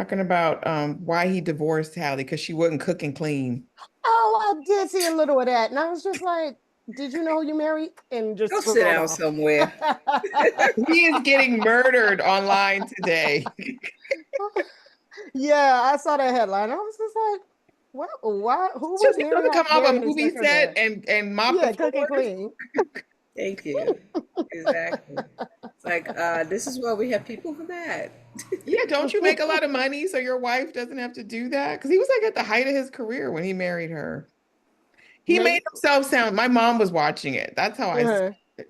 talking about why he divorced Hallie because she wouldn't cook and clean. Oh, I did see a little of that. And I was just like, did you know who you married? And Go just sit scrolled down off. somewhere. He is getting murdered online today. Yeah, I saw that headline. I was just like, what? Why? Who It's just was he doesn't come off a married and movie stuck her set there? and mop the Yeah, cook and floors. clean. Thank you. Exactly. It's like, this is why we have people for that. Yeah, don't you make a lot of money so your wife doesn't have to do that? Because he was like at the height of his career when he married her. He made Maybe. himself sound, my mom was watching it. That's how I Uh-huh.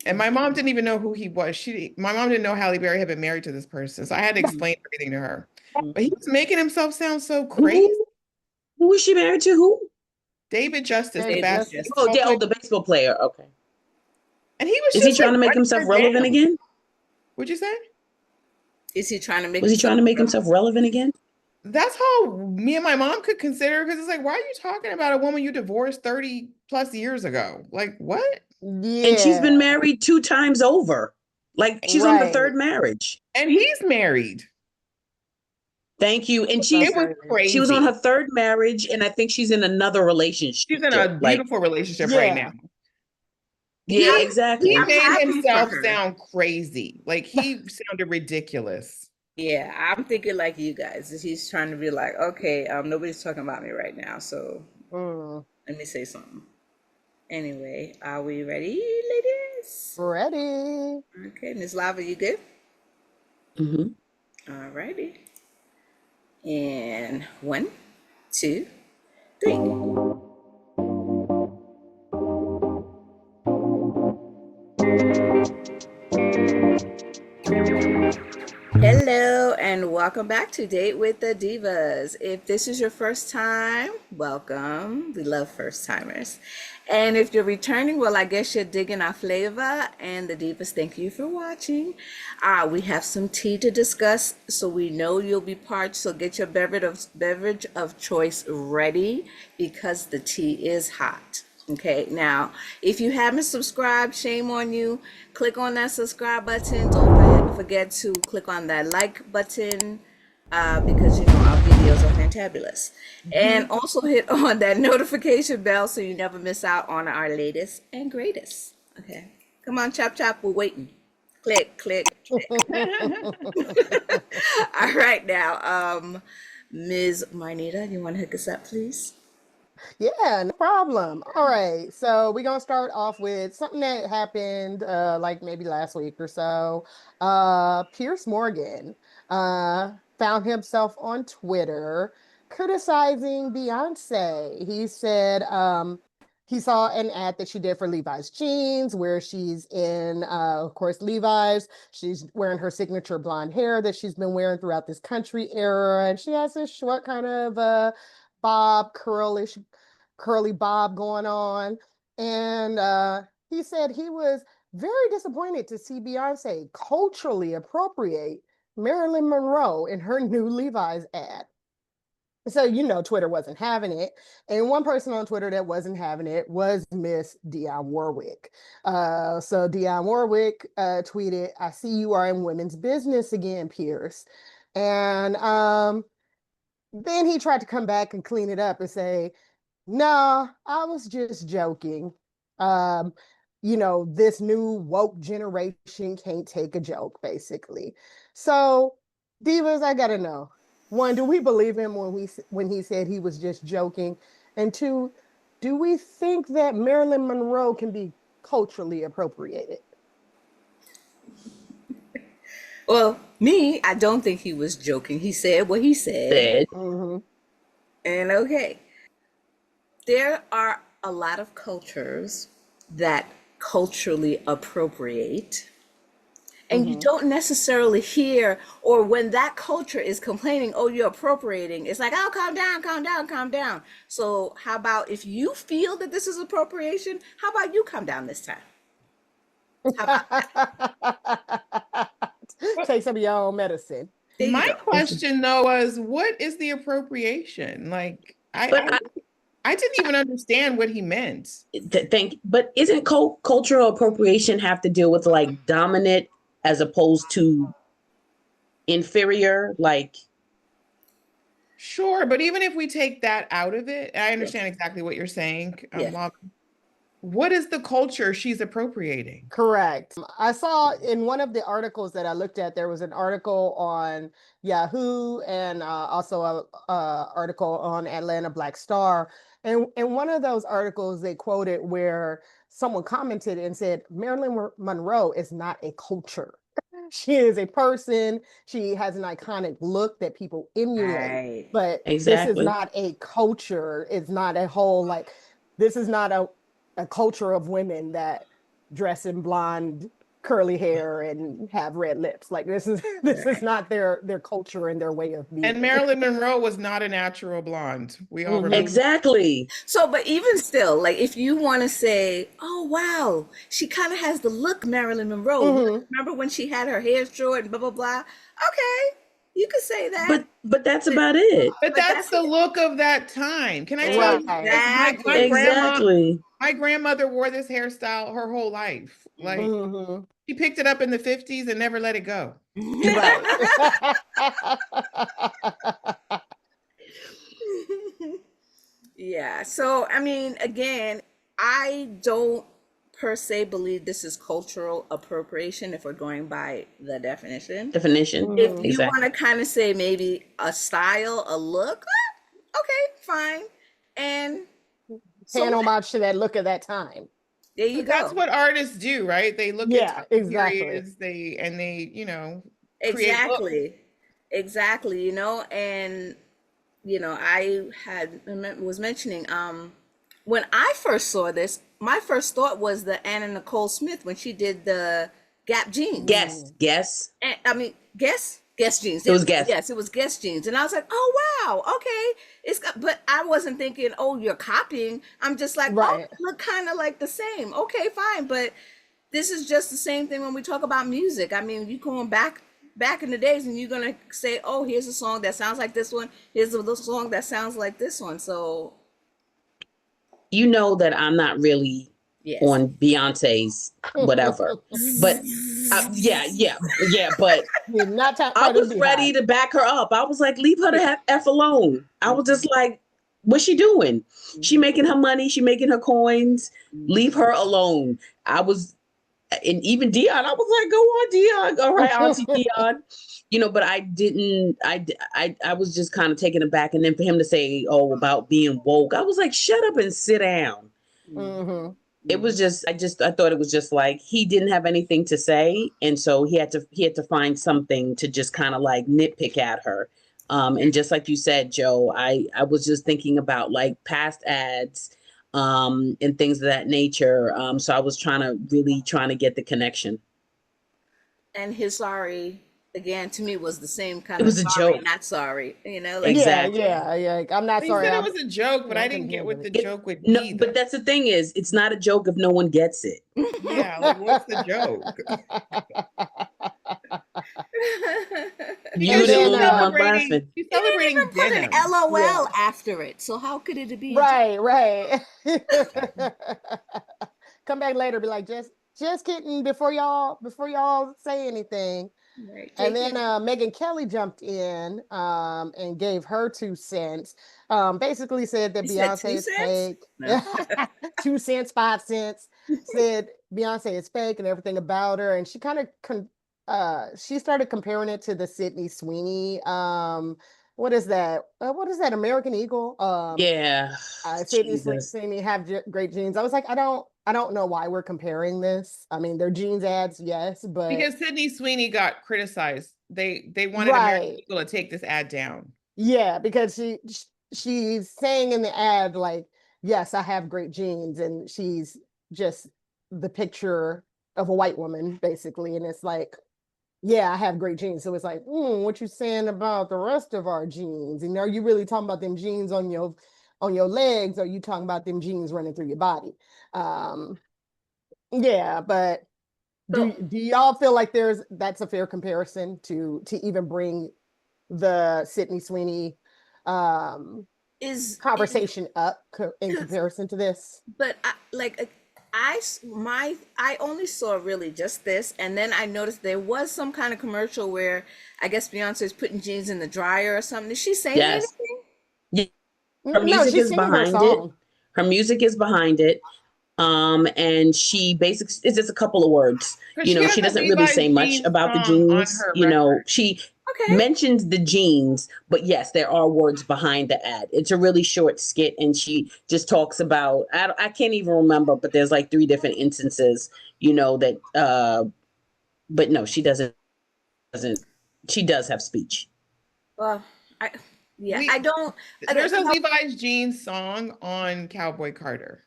and my mom didn't even know who he was. My mom didn't know Halle Berry had been married to this person. So I had to explain everything to her. But he was making himself sound so crazy. Who is she married to? Who? David Justice, the David David Justice. basketball Oh, Justice. yeah, player. oh, the baseball player. Okay. And he was Is he just like trying to make running himself her relevant down. again? What'd you say? Is he trying to make Was he himself trying to make himself relevant again? That's how me and my mom could consider because it's like, why are you talking about a woman you divorced 30 plus years ago? Like, what? And she's Yeah, been married 2 times over. Like she's on the right. third marriage. And he's married. Thank you. And So It was crazy. she was on her crazy. third marriage, and I think she's in another She's in relationship. a Like, beautiful relationship right Yeah. now. yeah, He he I'm exactly. made happy for himself her. sound crazy. Like he sounded ridiculous. Yeah, I'm thinking like you guys. He's trying to be like, okay, nobody's talking about me right now, so Mm. let me say something. Anyway, are we ready, ladies? Ready. Okay, Miss Lava, you good? Hmm. All righty. And one, two, three. Hello and welcome back to Date with the Divas. If this is your first time, welcome. We love first timers. And if you're returning, well, I guess you're digging our flavor. And the Divas, thank you for watching. We have some tea to discuss, so we know you'll be parched. So get your beverage of choice ready because the tea is hot. Okay, now if you haven't subscribed, shame on you. Click on that subscribe button. Don't forget to click on that like button because you know our videos are fantabulous. And also hit on that notification bell so you never miss out on our latest and greatest. Okay, come on, chop chop, we're waiting. Click, click, click. All right, now, Ms. Marnita, you want to hook us up, please? Yeah, no problem. All right. So we're gonna start off with something that happened like maybe last week or so. Pierce Morgan found himself on Twitter criticizing Beyonce. He said he saw an ad that she did for Levi's jeans where she's in of course Levi's. She's wearing her signature blonde hair that she's been wearing throughout this country era, and she has this short kind of bob curly bob going on. And he said he was very disappointed to see Beyonce culturally appropriate Marilyn Monroe in her new Levi's ad. So, you know, Twitter wasn't having it. And one person on Twitter that wasn't having it was Miss Dionne Warwick. So Dionne Warwick tweeted, I see you are in women's business again, Pierce. And then he tried to come back and clean it up and say, no, I was just joking. Um, you know, this new woke generation can't take a joke, basically. So, Divas, I gotta know. One, do we believe him when he said he was just joking? And two, do we think that Marilyn Monroe can be culturally appropriated? Well, me, I don't think he was joking. He said what he said. Said. Mm-hmm. And okay, there are a lot of cultures that culturally appropriate. And you Mm-hmm. don't necessarily hear, or when that culture is complaining, oh, you're appropriating, it's like, oh, calm down, calm down, calm down. So, how about if you feel that this is appropriation, how about you calm down this time? How about But Take some of your own medicine. there you my go? question though was, what is the appropriation? Like, But I didn't even understand what he meant. but isn't cultural appropriation have to deal with like dominant as opposed to inferior? Like, Sure, but even if we take that out of it, I Yeah. understand exactly what you're saying. Yeah. What is the culture she's appropriating? Correct. I saw in one of the articles that I looked at, there was an article on Yahoo and also a article on Atlanta Black Star. And in one of those articles, they quoted where someone commented and said, Marilyn Monroe is not a culture. She is a person. She has an iconic look that people emulate, Right. but this is Exactly. not a culture. It's not a whole, like, this is not a culture of women that dress in blonde curly hair and have red lips. Like this is not their culture and their way of being. And Marilyn Monroe was not a natural blonde. We all Mhm. remember. Exactly. So, but even still, like if you want to say, oh wow, she kind of has the look Marilyn Monroe. Mhm. Remember when she had her hair short and blah blah blah? Okay, you could say that. But that's about it. But that's the look of that time. Can I tell you? Right. Exactly. My grandmother wore this hairstyle her whole life. Like Mhm. she picked it up in the 50s and never let it go. Right. Yeah. So, I mean, again, I don't per se believe this is cultural appropriation if we're going by the definition. Definition. If you Exactly. want to kind of say maybe a style, a look, okay, fine. And so Paying homage to that look of that time. there you But that's go. what artists do, right? They look Yeah, at time exactly. periods, they, create looks. Exactly, you know, and I was mentioning when I first saw this, my first thought was the Anna Nicole Smith when she did the Gap jeans. Guess. And, I mean, Guess jeans. It was Guess. Yes, it was Guess jeans, and I was like, oh wow, okay, but I wasn't thinking, oh, you're copying. I'm just like, Right. oh, look kind of like the same. Okay, fine, but this is just the same thing when we talk about music. I mean, you going back in the days, and you're gonna say, oh, here's a song that sounds like this one. Here's a song that sounds like this one. So You know that I'm not really yes. on Beyonce's whatever. But yeah. But You're not I was ready to back her up. I was like, leave her the F alone. I was just like, what's she doing? She making her money. She making her coins. Leave her alone. And even Dion, I was like, go on, Dion. All right, Auntie Dion. But I didn't, I was just kind of taken aback. And then for him to say, oh, about being woke, I was like, shut up and sit down. Mhm. It was just, I thought it was just like, he didn't have anything to say. And so he had to find something to just kind of like nitpick at her. And just like you said, Joe, I was just thinking about like past ads, and things of that nature. So I was really trying to get the connection. And his sorry again to me was the same kind It of was a sorry, joke. not sorry. Like Exactly. Yeah. I'm not He sorry. said it was a joke, but yeah, I I didn't couldn't get what handle the it. joke would No, be. but that's the thing is, it's not a joke if no one gets it. Yeah, like what's the joke? You're Because the then, only one laughing. she's He didn't celebrating even put an denim. LOL Yeah. after it. So how could it be? a joke? Right. Come back later, be like, just kidding before y'all say anything. Right. And Take then it. Megan Kelly jumped in and gave her 2 cents. Basically said that You said Beyonce 2 is cents? fake. No. 2 cents, 5 cents. Said Beyonce is fake and everything about her. And she kind of she started comparing it to the Sydney Sweeney. What is that? What is that? American Eagle. Yeah. Sydney Jesus. Sweeney have great jeans. I was like, I don't know why we're comparing this. I mean, they're jeans ads, yes, but Because Sydney Sweeney got criticized. They wanted American right. Eagle to take this ad down. Yeah, because she's saying in the ad, like, yes, I have great genes, and she's just the picture of a white woman, basically. And it's like, yeah, I have great genes. So it's like, what you saying about the rest of our genes? And are you really talking about them genes on your legs, or are you talking about them genes running through your body? Yeah, but do y'all feel like that's a fair comparison to even bring the Sydney Sweeney Is conversation up in comparison to this? but I only saw really just this, and then I noticed there was some kind of commercial where I guess Beyonce is putting jeans in the dryer or something. Is she saying Yes. anything? Her No, music she's is singing her behind it. song. Her music is behind it. And she basically it's just a couple of words. Because she has She a doesn't really Levi's say much jeans about the song on jeans. her record. She Okay. mentions the jeans, but yes, there are words behind the ad. It's a really short skit, and she just talks about I can't even remember, but there's like 3 different instances, that but no, she doesn't she does have speech. Well, I We I don't. There's a Levi's jeans song on Cowboy Carter.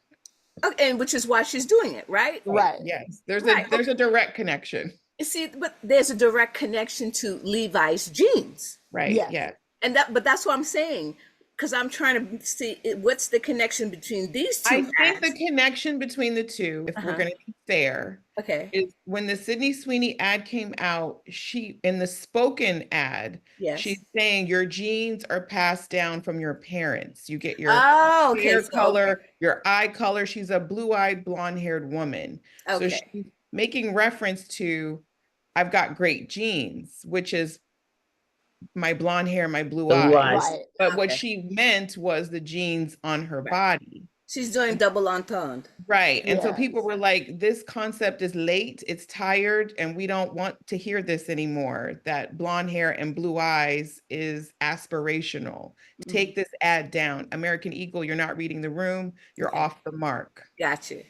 And which is why she's doing it, right? Right. Yes. There's Right. a direct connection. You see, but there's a direct connection to Levi's jeans, Right. Yes. Yeah. and but that's what I'm saying, because I'm trying to see what's the connection between these two I think the ads. connection between the two, if we're Uh-huh. going to be fair, Okay. is when the Sydney Sweeney ad came out, she in the spoken ad, Yes. she's saying your genes are passed down from your parents. You get your Oh, okay. hair So, color, your eye color. She's a blue-eyed, blonde-haired woman. So okay. she's making reference to I've got great genes, which is my blonde hair, my blue Blue eyes. eyes. Right. But what Okay. she meant was the genes on her Right. body. She's doing double entendre. Right. And so Yes. people were like, this concept is late, it's tired, and we don't want to hear this anymore. That blonde hair and blue eyes is aspirational. Take this ad down. American Eagle, you're not reading the room, you're Okay. off the mark. Gotcha.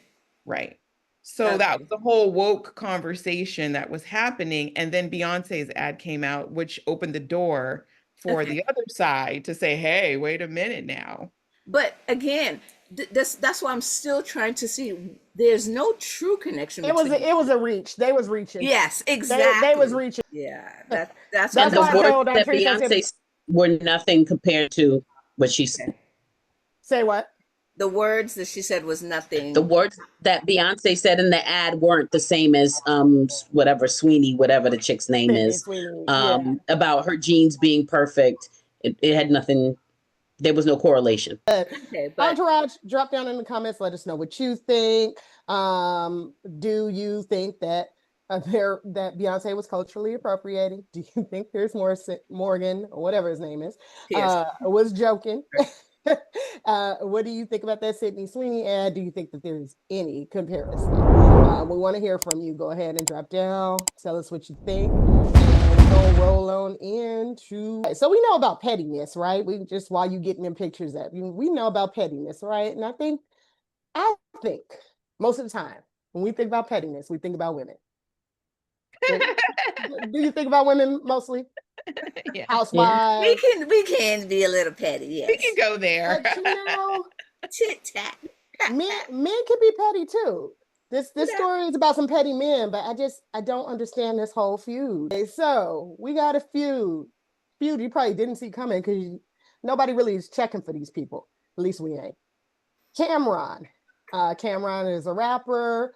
Right. So that Okay. was the whole woke conversation that was happening. And then Beyonce's ad came out, which opened the door for Okay. the other side to say, hey, wait a minute now. But again, that's why I'm still trying to see. There's no true connection It was between. a reach. They was reaching. Yes, They exactly. was reaching. Yeah, that's That's what why I I'm The told words that Andres, I said, Beyonce were nothing compared to what she said. say what? the words that she said was nothing. The words that Beyonce said in the ad weren't the same as whatever Sweeney, whatever the chick's name Sydney is, Sweeney. Yeah. about her genes being perfect. It had nothing. There was no correlation. Okay, but Entourage, drop down in the comments. Let us know what you think. Do you think that that Beyonce was culturally appropriating? Do you think Piers Morgan, or whatever his name is, Pierce. was joking? What do you think about that Sydney Sweeney ad? Do you think that there's any comparison? We want to hear from you. Go ahead and drop down. Tell us what you think. And we're going to roll on into. So we know about pettiness, right? We just, while you getting them pictures up, we know about pettiness, right? And I think most of the time when we think about pettiness, we think about women. Do you think about women mostly? Yeah. Housewives. We can be a little petty, yes. We can go there. But you know, Tit tat. men can be petty too. This story is about some petty men, but I don't understand this whole feud. Okay, so we got a feud. Feud you probably didn't see coming because nobody really is checking for these people. At least we ain't. Cameron. Cameron is a rapper.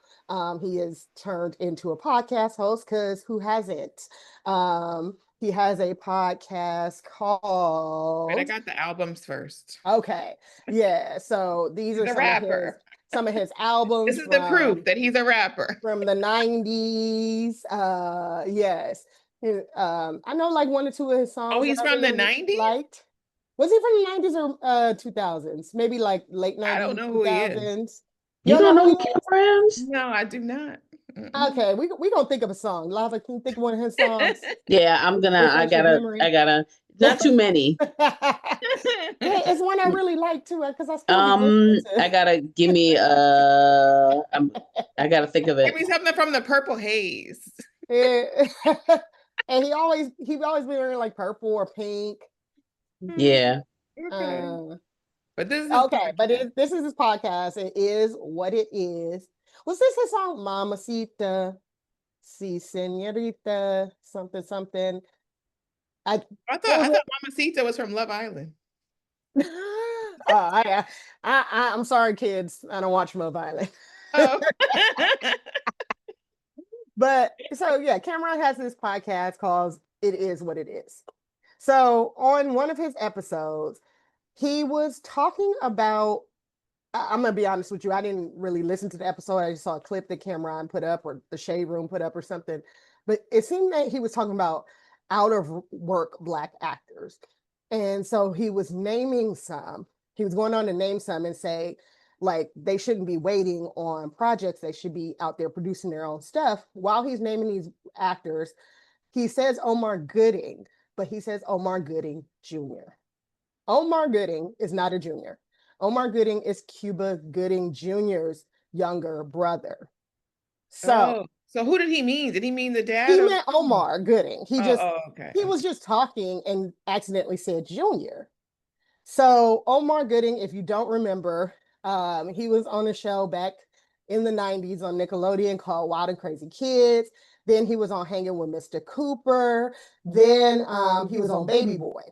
He is turned into a podcast host because who hasn't? He has a podcast called. But I got the albums first. Okay, yeah. So these He's are a rapper. some of his albums. This is the proof that he's a rapper. From the 90s. Yes. I know like one or two of his songs. Oh, he's that I from the really 90s? liked. Was he from the 90s or 2000s? Maybe like late 90s. I don't know who he is. 2000s. You don't know who he is? Cameron is? No, I do not. Mm-mm. Okay, we gonna think of a song. Lava, can you think of one of his songs? Yeah, I Refresh your memory. gotta. Not too many. Yeah, it's one I really like too, because I still be listening to. I gotta give me I gotta think of Give it. me something from the Purple Haze. Yeah. And he always be wearing like purple or pink. Yeah. Okay. But this is Okay, but this is his podcast. It is what it is. Was this his song Mamacita, Si Senorita, something something? I thought Mamacita was from Love Island. I'm sorry, kids. I don't watch Love Island. Oh. But so yeah, Cameron has this podcast called It Is What It Is. So on one of his episodes, he was talking about, I'm gonna be honest with you, I didn't really listen to the episode. I just saw a clip that Cameron put up or the Shade Room put up or something. But it seemed that he was talking about out of work Black actors. And so he was naming some. he was going on to name some and say, like, they shouldn't be waiting on projects. They should be out there producing their own stuff. While he's naming these actors, he says Omar Gooding, but he says Omar Gooding Jr. Omar Gooding is not a junior. Omar Gooding is Cuba Gooding Jr.'s younger brother. So who did he mean? Did he mean the dad? He meant Omar Gooding. Okay. He was just talking and accidentally said junior. So Omar Gooding, if you don't remember, he was on a show back in the 90s on Nickelodeon called Wild and Crazy Kids. Then he was on Hanging with Mr. Cooper. Then he was on Baby Boy.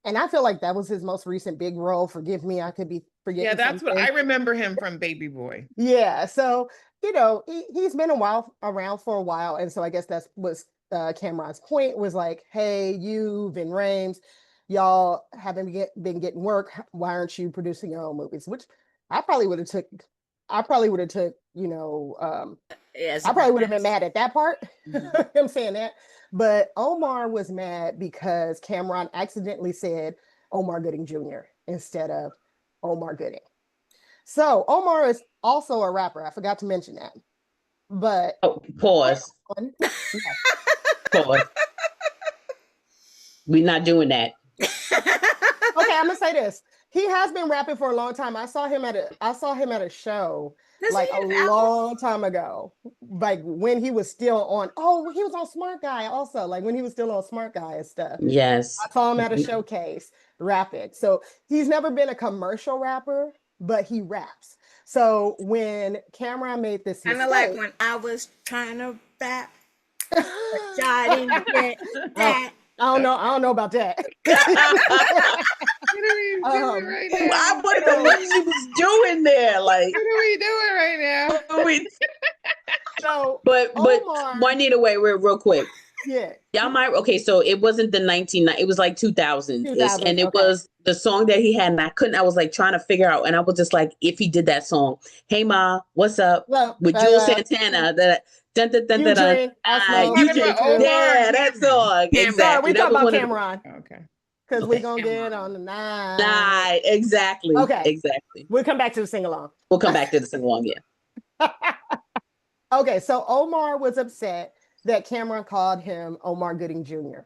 And I feel like that was his most recent big role. Forgive me, I could be forgetting. Yeah, that's something. what I remember him from Baby Boy. Yeah, so he's been around for a while, and so I guess that's what Cameron's point was like. Hey, you, Vin Rames, y'all haven't been getting work. Why aren't you producing your own movies? Which I probably would have took. I probably would have took. Yes, I probably would have been mad at that part. Him saying that. But Omar was mad because Cameron accidentally said Omar Gooding Jr. instead of Omar Gooding. So Omar is also a rapper. I forgot to mention that. But pause. Pause. We're not doing that. Okay, I'm gonna say this. He has been rapping for a long time. I saw him at a show like a long time ago. Like when he was still on. Oh, he was on Smart Guy also. Like when he was still on Smart Guy and stuff. Yes. I saw him at a showcase rapping. So he's never been a commercial rapper, but he raps. So when Cameron made this kind of like when I was trying to rap, but I didn't get that. I don't know about that. I want to know what she was doing there. Like, what are we doing right now? So, but Juanita, wait, real quick. Yeah. Y'all might, okay, so it wasn't the 1990s, it was like 2000, and it was the song that he had, and I was like trying to figure out, and I was just like, if he did that song, Hey Ma, what's up? With Jules Santana, that dun, dun, dun, dun, dun, yeah, that song. Exactly. We talking about Cameron. Okay. Because we're gonna get on the night. Exactly. Okay. Exactly. We'll come back to the sing-along. We'll come back to the sing-along, yeah. Okay, so Omar was upset that Cameron called him Omar Gooding Jr.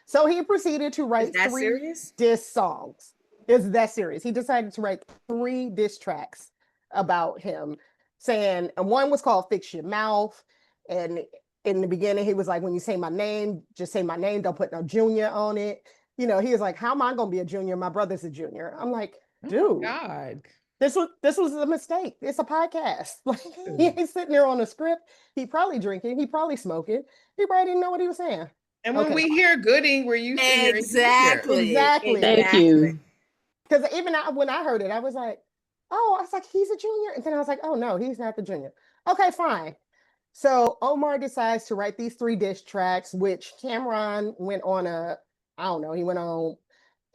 So he proceeded to write 3 diss songs. It's that serious. He decided to write 3 diss tracks about him, saying, and one was called Fix Your Mouth. And in the beginning, he was like, when you say my name, just say my name, don't put no junior on it. He was like, how am I gonna be a junior? My brother's a junior. I'm like, dude, oh God. This was a mistake. It's a podcast. Like he ain't sitting there on a script. He probably drinking. He probably smoking. He probably didn't know what he was saying. And when we hear Gooding, we're used to hearing exactly. Thank you. Because even when I heard it, I was like, oh, I was like, he's a junior. And then I was like, oh no, he's not the junior. Okay, fine. So Omar decides to write these 3 diss tracks, which Cameron went on he went on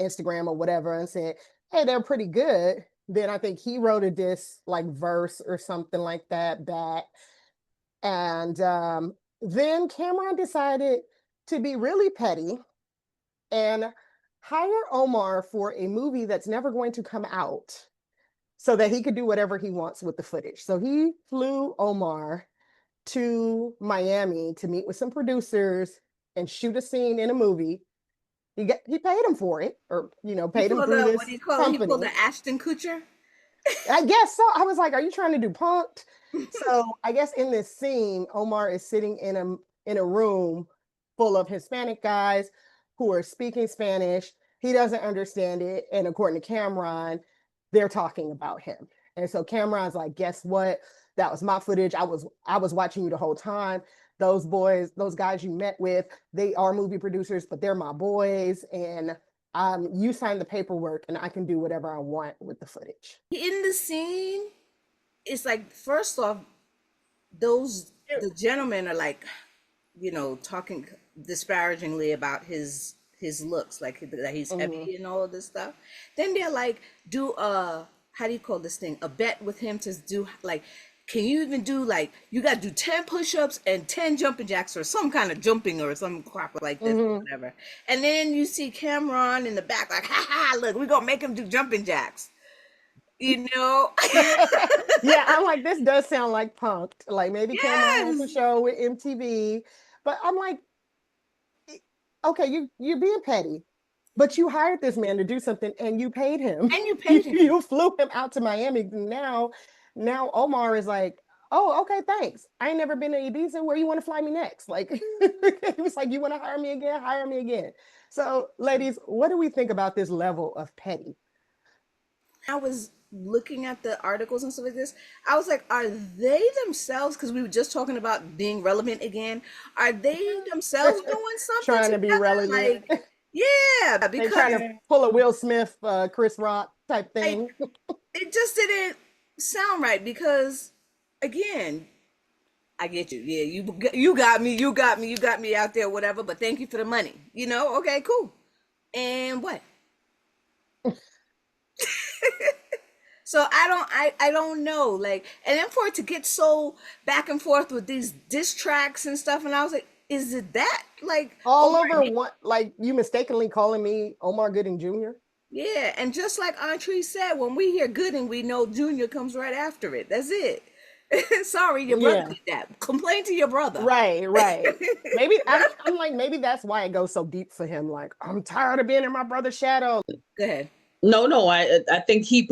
Instagram or whatever and said, hey, they're pretty good. Then I think he wrote a diss like verse or something like that back. And then Cameron decided to be really petty and hire Omar for a movie that's never going to come out so that he could do whatever he wants with the footage. So he flew Omar to Miami to meet with some producers and shoot a scene in a movie. He paid him for it, or paid him through this company. He pulled the Ashton Kutcher. I guess so. I was like, "Are you trying to do punked?" So I guess in this scene, Omar is sitting in a room full of Hispanic guys who are speaking Spanish. He doesn't understand it, and according to Cameron, they're talking about him. And so Cameron's like, "Guess what? That was my footage. I was watching you the whole time. Those guys you met with, they are movie producers, but they're my boys. And you signed the paperwork and I can do whatever I want with the footage." In the scene, it's like, first off, the gentlemen are like, talking disparagingly about his looks, like that he's heavy and all of this stuff. Then they're like, do how do you call this thing? A bet with him to do like can you even do like, you got to do 10 push-ups and 10 jumping jacks or some kind of jumping or some crap like this or whatever. And then you see Cameron in the back like, ha ha, look, we're going to make him do jumping jacks. You know? Yeah, I'm like, this does sound like punked. Like maybe Cameron has a Yes. show with MTV, but I'm like, okay, you're being petty, but you hired this man to do something and you paid him. And you paid him. You flew him out to Miami. Now Omar is like, oh, okay, thanks. I ain't never been to Ibiza. Where you want to fly me next? Like, he was like, you want to hire me again? Hire me again. So, ladies, what do we think about this level of petty? I was looking at the articles and stuff like this. I was like, are they themselves, because we were just talking about being relevant again, are they themselves doing something Trying to be together? relevant. Like, yeah, They because trying to pull a Will Smith, Chris Rock type thing. it just didn't sound right. Because again, I get you. Yeah, you got me out there, whatever. But thank you for the money. You know, okay, cool. And what? So I don't know, like, and then for it to get so back and forth with these diss tracks and stuff, and I was like, is it that like All Omar? over one, like you mistakenly calling me Omar Gooding Jr. Yeah, and just like Entree said, when we hear Gooding, we know Junior comes right after it. That's it. Sorry, your brother did that. Complain to your brother. Right. Maybe I'm like, maybe that's why it goes so deep for him. Like, I'm tired of being in my brother's shadow. Go ahead. No, I think he's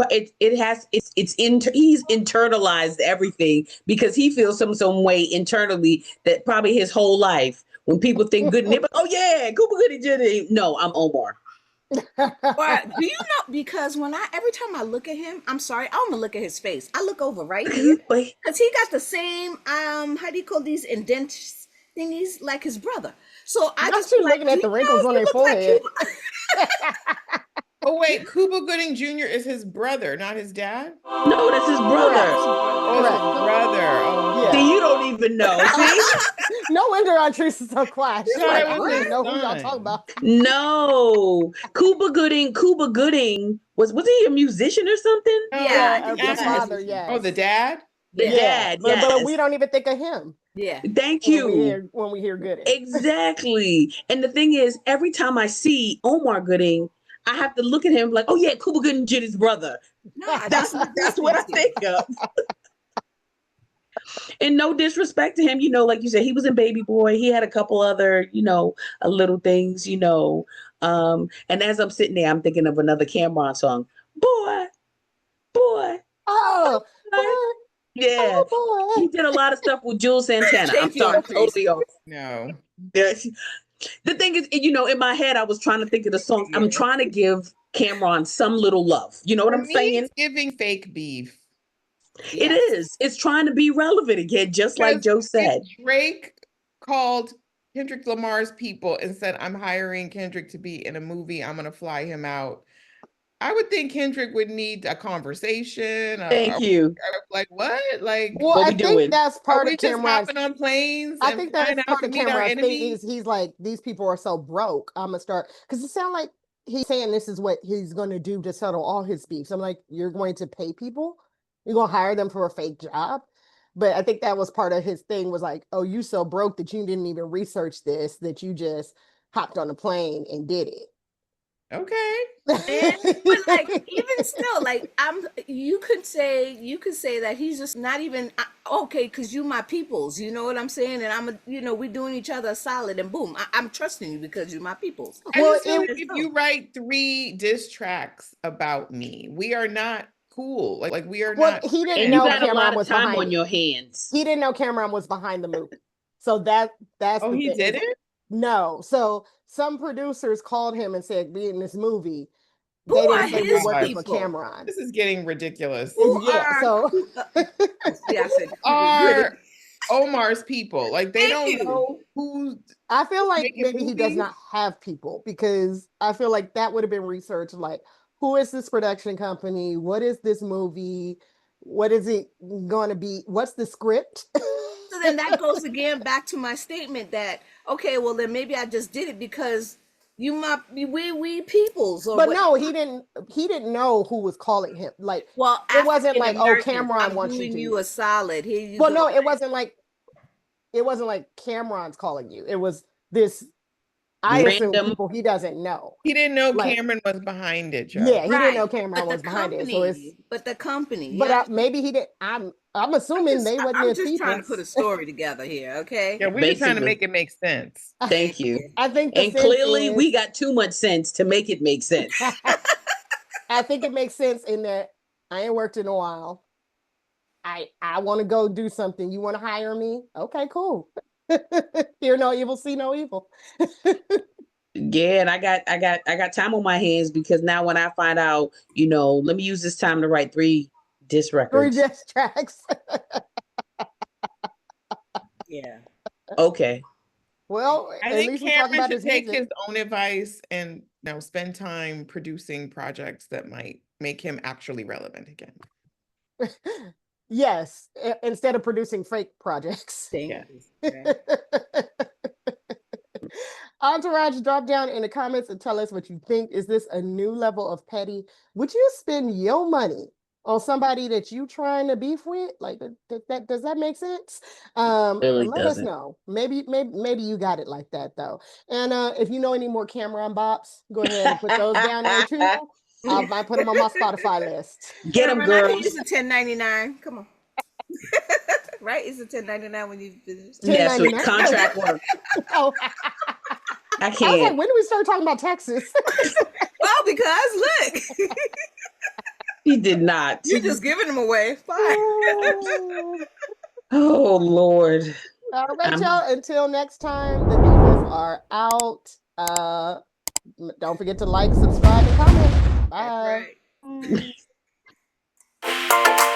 internalized everything because he feels some way internally that probably his whole life when people think good, and oh yeah, Cooper Goody Jitty. No, I'm Omar. Or do you know? Because every time I look at him, I'm sorry, I don't even look at his face. I look over right here because he got the same how do you call these indents thingies like his brother. So I Not just you like, looking at the wrinkles on their forehead. Oh wait, Cuba Gooding Jr. is his brother, not his dad? No, that's his brother. Oh, it's his brother. Oh, Yeah. See, you don't even know. See? No wonder Entree's is so quiet. She's like, I it was don't his even know who y'all son. talking about. No, Cuba Gooding was he a musician or something? Yeah, the father, yes. Oh, the dad? The dad, yes. But we don't even think of him. Yeah. Thank you. When we hear Gooding. Exactly. And the thing is, every time I see Omar Gooding, I have to look at him like, oh yeah, Cuba Gooding Jitty's brother. No, That's what I think of. And no disrespect to him, like you said, he was in Baby Boy. He had a couple other, little things, and as I'm sitting there, I'm thinking of another Cameron song. Boy. Oh, Boy. Yeah. oh boy. He did a lot of stuff with Jules Santana. I'm sorry, totally off. No. The thing is, in my head, I was trying to think of the songs. I'm trying to give Cameron some little love. You know what I'm saying? It's giving fake beef. It is. It's trying to be relevant again, just like Joe said. If Drake called Kendrick Lamar's people and said, I'm hiring Kendrick to be in a movie, I'm going to fly him out. I would think Kendrick would need a conversation. Thank you. Like what? Like, well, what I we think doing? that's part are we of just Cameron's. hopping on planes? I think that's part of Cameron's thing. Enemies? He's like, these people are so broke. I'm gonna start because it sounds like he's saying this is what he's going to do to settle all his beefs. I'm like, you're going to pay people, you're going to hire them for a fake job. But I think that was part of his thing was like, oh, you so broke that you didn't even research this, that you just hopped on a plane and did it. Okay. But like, even still, like, you could say that he's just not even okay because you my peoples, you know what I'm saying, and we're doing each other a solid, and boom, I'm trusting you because you're my peoples. Well, if you write 3 diss tracks about me, we are not cool. Like we are not. He didn't and know you got Cameron a lot of was time behind on your hands. He didn't know Cameron was behind the movie, so that's. Oh, he didn't. No, so some producers called him and said, "Be in this movie." Who they are didn't say his we're working people? for Cameron. This is getting ridiculous. Are Omar's people like they don't know who's. I feel like maybe he does not have people because I feel like that would have been researched. Like, who is this production company? What is this movie? What is it going to be? What's the script? So then that goes again back to my statement that, okay, well then maybe I just did it because we peoples or But what? no, he didn't know who was calling him. Like, Well, it wasn't African like, oh, Americans, Cameron I'm wants you doing to. you a solid. Here you Well, go. no, it wasn't like Cameron's calling you. It was this, I assume, Random. people he doesn't know. He didn't know Like, Cameron was behind it, Joe. yeah, he didn't know Right. Cameron But the was behind it. So it's, company, but the company, but yeah. maybe he didn't. I'm assuming they wasn't I'm his just trying to people. put a story together here, okay? Yeah, we're just trying to Basically. make it make sense. Thank you. I think the And sense clearly, we is, got too much sense to make it make sense. I think it makes sense in that I ain't worked in a while. I want to go do something. You want to hire me? Okay, cool. Hear no evil, see no evil. Yeah, and I got time on my hands because now when I find out, let me use this time to write 3 diss 3 records. diss tracks. Yeah. Okay. Well, I at think least we talk Cameron about should his take music. his own advice and spend time producing projects that might make him actually relevant again. Yes, instead of producing fake projects. Thank Yeah. you. Okay. Entourage, drop down in the comments and tell us what you think. Is this a new level of petty? Would you spend your money on somebody that you trying to beef with? Like, does that make sense? Really Let us doesn't. know. Maybe you got it like that though. And if you know any more Cameron bops, go ahead and put those down there too. I might put them on my Spotify list. Get them, Cameron, I can girls. use a 1099. Come on. Right? It's a 1099 when you finish. Yes, with 1099. contract work. Oh, I I was like, can't. when do we start talking about Texas? Well, because look, He did not. you're just giving them away. Fine. Oh, Lord. All right, I'm- y'all. Until next time, the divas are out. Don't forget to like, subscribe, and comment. Bye. That's right.